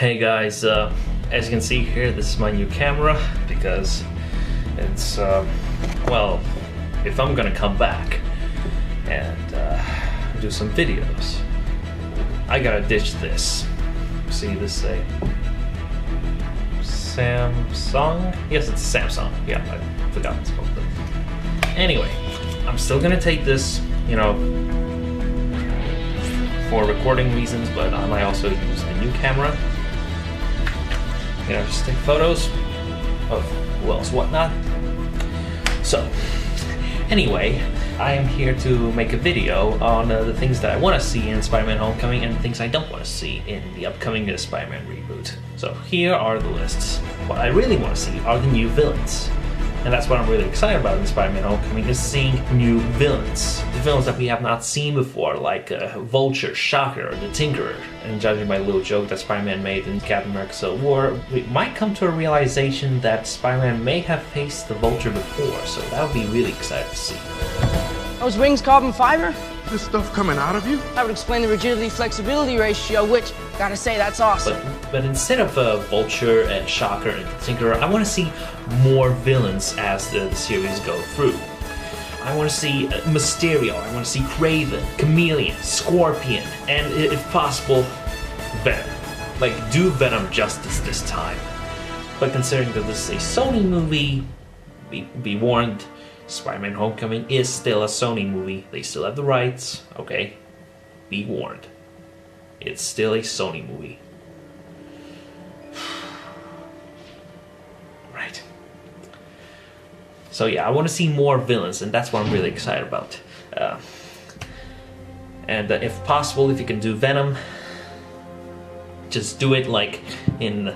Hey guys, as you can see here, this is my new camera because it's, well, if I'm gonna come back and do some videos, I gotta ditch this. See, this is a Samsung? Yes, it's a Samsung. Yeah, I forgot it's called. Anyway, I'm still gonna take this, you know, for recording reasons, but I might also use the new camera. You know, just take photos of who else, whatnot. So, anyway, I am here to make a video on the things that I want to see in Spider-Man Homecoming and the things I don't want to see in the upcoming Spider-Man reboot. So here are the lists. What I really want to see are the new villains. And that's what I'm really excited about in Spider-Man Homecoming, is seeing new villains. The villains that we have not seen before, like Vulture, Shocker, or the Tinkerer. And judging by the little joke that Spider-Man made in Captain America Civil War, we might come to a realization that Spider-Man may have faced the Vulture before, so that would be really exciting to see. Those wings carbon fiber? This stuff coming out of you? That would explain the rigidity-flexibility ratio, which, gotta say, that's awesome. But instead of Vulture and Shocker and Tinkerer, I want to see more villains as the series go through. I want to see Mysterio, I want to see Craven, Chameleon, Scorpion, and if possible, Venom. Like, do Venom justice this time. But considering that this is a Sony movie, be warned, Spider-Man Homecoming is still a Sony movie. They still have the rights, okay? Be warned. It's still a Sony movie. Right. So yeah, I want to see more villains, and that's what I'm really excited about. And if possible, if you can do Venom, just do it like in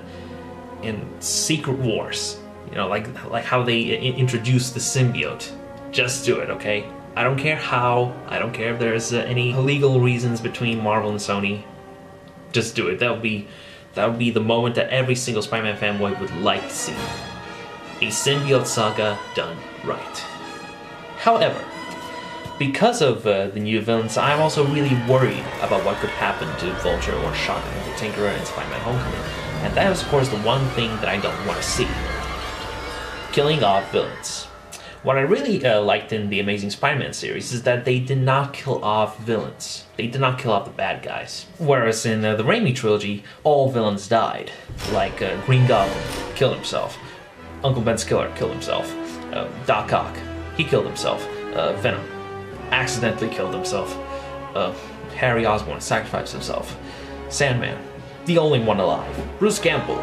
Secret Wars. You know, like how they introduced the symbiote. Just do it, okay? I don't care how. I don't care if there's any legal reasons between Marvel and Sony. Just do it. That would be the moment that every single Spider-Man fanboy would like to see. A symbiote saga done right. However, because of the new villains, I'm also really worried about what could happen to Vulture or Shocker or the Tinkerer in Spider-Man Homecoming. And that is, of course, the one thing that I don't want to see. Killing off villains. What I really liked in the Amazing Spider-Man series is that they did not kill off villains. They did not kill off the bad guys. Whereas in the Raimi trilogy, all villains died. Like Green Goblin killed himself. Uncle Ben's killer killed himself. Doc Ock, he killed himself. Venom accidentally killed himself. Harry Osborn sacrificed himself. Sandman, the only one alive. Bruce Campbell,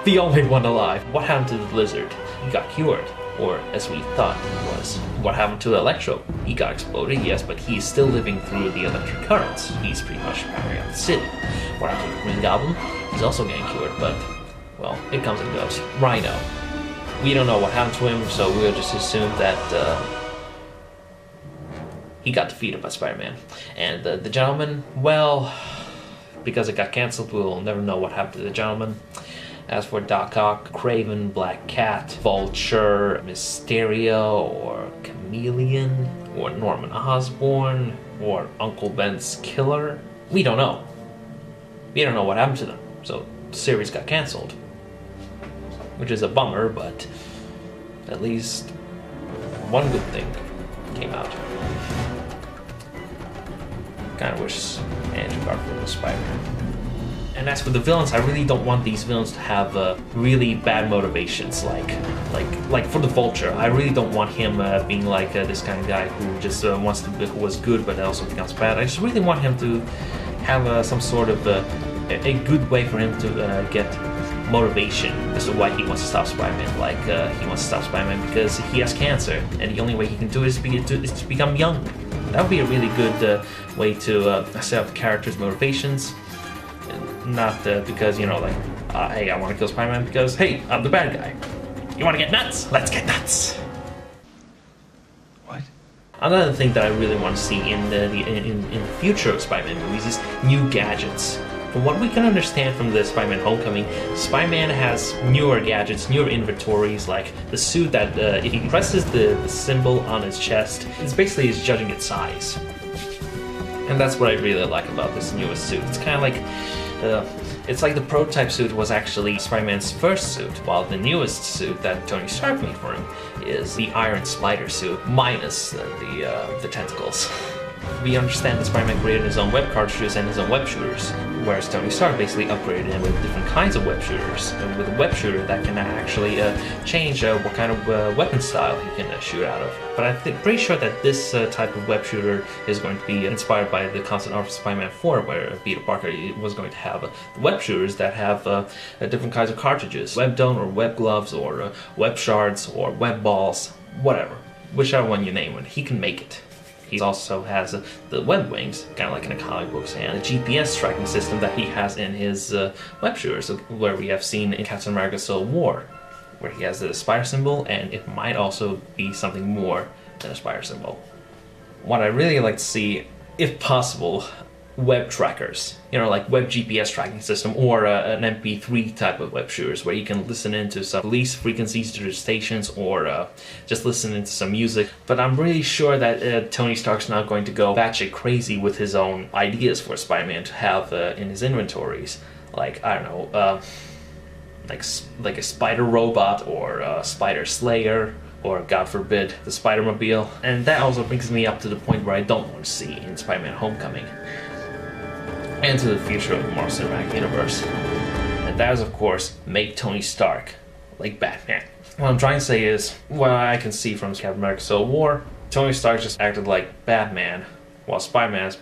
the only one alive. What happened to the Lizard? He got cured, or as we thought he was. What happened to Electro? He got exploded, yes, but he's still living through the electric currents. He's pretty much powering up the city. What happened to the Green Goblin? He's also getting cured, but, well, it comes and goes. Rhino. We don't know what happened to him, so we'll just assume that he got defeated by Spider-Man. And the Gentleman, well, because it got cancelled, we'll never know what happened to the Gentleman. As for Doc Ock, Craven, Black Cat, Vulture, Mysterio, or Chameleon, or Norman Osborn, or Uncle Ben's killer, we don't know. We don't know what happened to them, so the series got cancelled. Which is a bummer, but at least one good thing came out. Kinda wish Andrew Garfield was Spider-Man. And as for the villains, I really don't want these villains to have really bad motivations. Like for the Vulture, I really don't want him being like this kind of guy who just who was good but also becomes bad. I just really want him to have some sort of a good way for him to get motivation as to why he wants to stop Spider-Man. Like he wants to stop Spider-Man because he has cancer, and the only way he can do it is to become young. That would be a really good way to set up the character's motivations. Not because, you know, like, hey, I want to kill Spider-Man because, hey, I'm the bad guy. You want to get nuts? Let's get nuts. What? Another thing that I really want to see in the future of Spider-Man movies is new gadgets. From what we can understand from the Spider-Man Homecoming, Spider-Man has newer gadgets, newer inventories, like the suit that if he presses the symbol on his chest, it's basically judging its size. And that's what I really like about this newest suit. It's kind of like It's like the prototype suit was actually Spider-Man's first suit, while the newest suit that Tony Stark made for him is the Iron Spider suit, minus the tentacles. We understand that Spider-Man created his own web cartridges and his own web shooters, whereas Tony Stark basically upgraded him with different kinds of web shooters, and with a web shooter that can actually change what kind of weapon style he can shoot out of. But I'm pretty sure that this type of web shooter is going to be inspired by the concept of Spider-Man 4, where Peter Parker was going to have web shooters that have different kinds of cartridges, web dome or web gloves or web shards or web balls, whatever, whichever one you name it, he can make it. He also has the web wings, kind of like in the comic books, and a GPS tracking system that he has in his web shooters, where we have seen in Captain America Civil War, where he has the spider symbol, and it might also be something more than a spider symbol. What I really like to see, if possible, web trackers, you know, like web GPS tracking system, or an MP3 type of web shooters where you can listen into some police frequencies to the stations, or just listen into some music. But I'm really sure that Tony Stark's not going to go batshit crazy with his own ideas for Spider-Man to have in his inventories, like, I don't know, like a spider robot, or a spider slayer, or God forbid, the Spider-Mobile. And that also brings me up to the point where I don't want to see in Spider-Man Homecoming, and to the future of the Marvel Cinematic Universe. And that is, of course, make Tony Stark like Batman. What I'm trying to say is, what I can see from Captain America Civil War, Tony Stark just acted like Batman, while Spider-Man is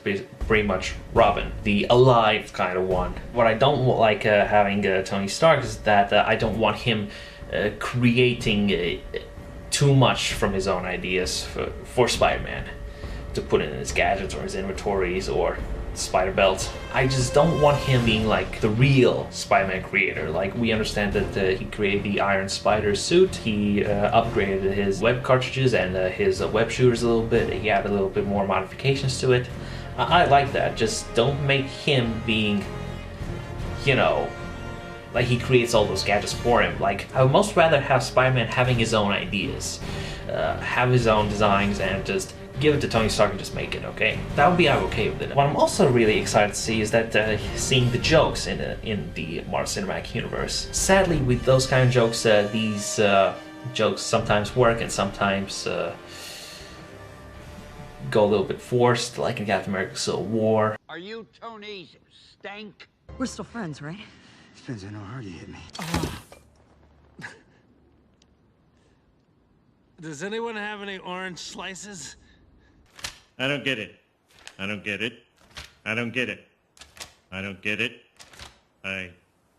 pretty much Robin, the alive kind of one. What I don't like having Tony Stark is that I don't want him creating too much from his own ideas for Spider-Man to put in his gadgets or his inventories or spider belt. I just don't want him being like the real Spider-Man creator. Like, we understand that he created the Iron Spider suit, he upgraded his web cartridges and his web shooters a little bit, he added a little bit more modifications to it. I like that. Just don't make him being, you know, like he creates all those gadgets for him. Like, I would most rather have Spider-Man having his own ideas, have his own designs, and just give it to Tony Stark and just make it, okay? That would be okay with it. What I'm also really excited to see is that seeing the jokes in the Marvel Cinematic Universe. Sadly, with those kind of jokes, these jokes sometimes work and sometimes go a little bit forced, like in Captain America Civil War. Are you Tony's stank? We're still friends, right? Depends on how hard you hit me. Does anyone have any orange slices? I don't get it. I don't get it. I don't get it. I don't get it. I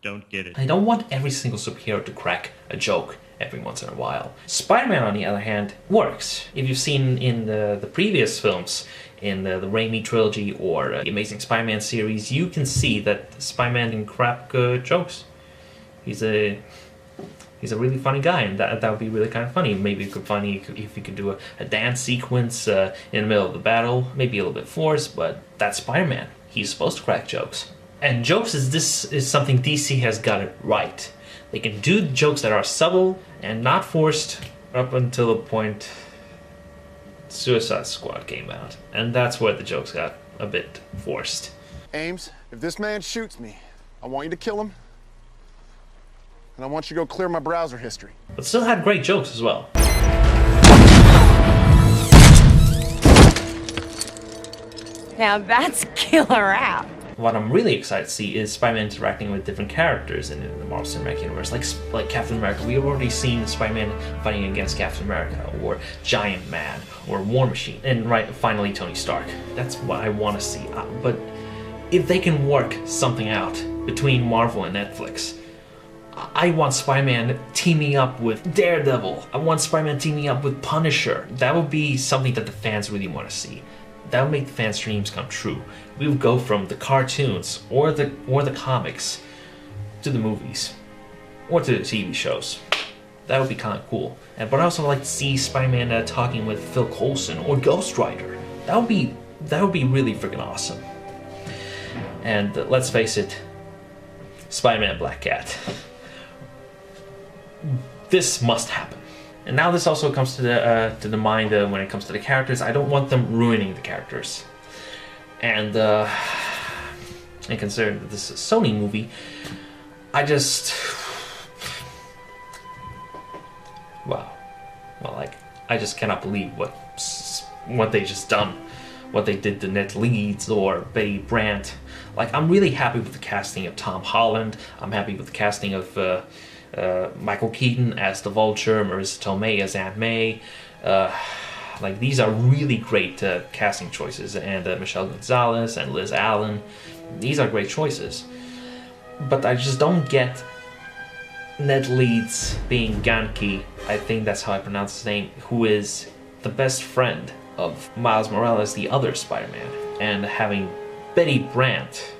don't get it. I don't want every single superhero to crack a joke every once in a while. Spider-Man, on the other hand, works. If you've seen in the previous films, in the Raimi trilogy or the Amazing Spider-Man series, you can see that Spider-Man can crack jokes. He's a really funny guy, and that would be really kind of funny. Maybe it could funny if you could do a dance sequence in the middle of the battle. Maybe a little bit forced, but that's Spider-Man. He's supposed to crack jokes. And jokes is something DC has got it right. They can do jokes that are subtle and not forced up until the point Suicide Squad came out. And that's where the jokes got a bit forced. Ames, if this man shoots me, I want you to kill him. And I want you to go clear my browser history. But still had great jokes as well. Now that's killer app. What I'm really excited to see is Spider-Man interacting with different characters in the Marvel Cinematic Universe, like Captain America. We've already seen Spider-Man fighting against Captain America, or Giant Man, or War Machine, and finally Tony Stark. That's what I want to see. But if they can work something out between Marvel and Netflix, I want Spider-Man teaming up with Daredevil. I want Spider-Man teaming up with Punisher. That would be something that the fans really want to see. That would make the fans' dreams come true. We would go from the cartoons or the comics to the movies or to the TV shows. That would be kind of cool. But I also like to see Spider-Man talking with Phil Coulson or Ghost Rider. That would be really freaking awesome. And let's face it, Spider-Man Black Cat. This must happen. And now this also comes to the mind when it comes to the characters. I don't want them ruining the characters. And and considering that this is a Sony movie, I just... Wow. Well, like, I just cannot believe what they just done. What they did to Ned Leeds or Betty Brant. Like, I'm really happy with the casting of Tom Holland. I'm happy with the casting of Michael Keaton as the Vulture, Marissa Tomei as Aunt May. Like, these are really great casting choices. And Michelle Gonzalez and Liz Allen. These are great choices. But I just don't get Ned Leeds being Ganke, I think that's how I pronounce his name, who is the best friend of Miles Morales, the other Spider-Man, and having Betty Brant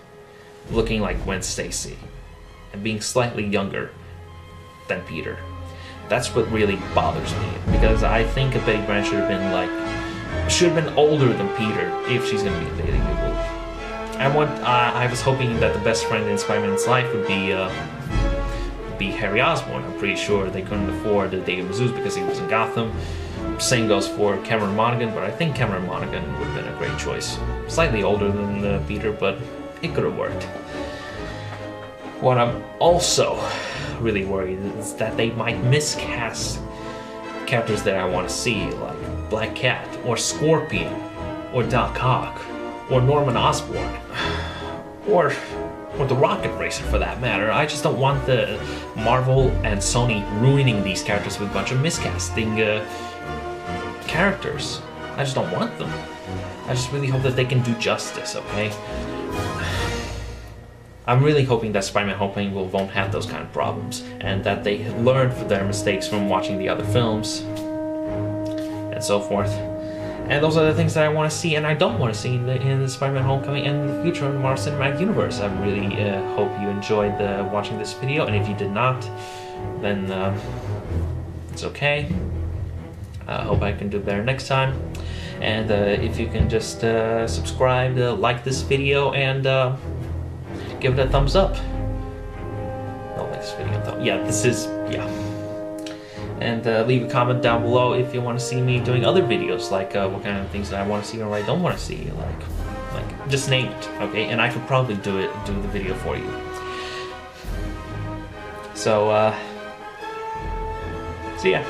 looking like Gwen Stacy and being slightly younger than Peter. That's what really bothers me, because I think Betty Brant should have been older than Peter if she's gonna be dating people. I was hoping that the best friend in Spider-Man's life would be Harry Osborn. I'm pretty sure they couldn't afford David Mazouz because he was in Gotham. Same goes for Cameron Monaghan, but I think Cameron Monaghan would have been a great choice. Slightly older than Peter, but it could have worked. What I'm also really worried is that they might miscast characters that I want to see, like Black Cat, or Scorpion, or Doc Ock, or Norman Osborn, or the Rocket Racer for that matter. I just don't want the Marvel and Sony ruining these characters with a bunch of miscasting characters. I just don't want them. I just really hope that they can do justice, okay? I'm really hoping that Spider-Man Homecoming won't have those kind of problems, and that they learn from their mistakes from watching the other films, and so forth. And those are the things that I want to see and I don't want to see in the Spider-Man Homecoming and in the future in the Marvel Cinematic Universe. I really hope you enjoyed watching this video, and if you did not, then it's okay. I hope I can do better next time. And if you can just subscribe, like this video, and give it a thumbs up. Not like this video, yeah. And leave a comment down below if you want to see me doing other videos, like what kind of things that I want to see or I don't want to see, like just name it, okay? And I could probably do the video for you. So see ya.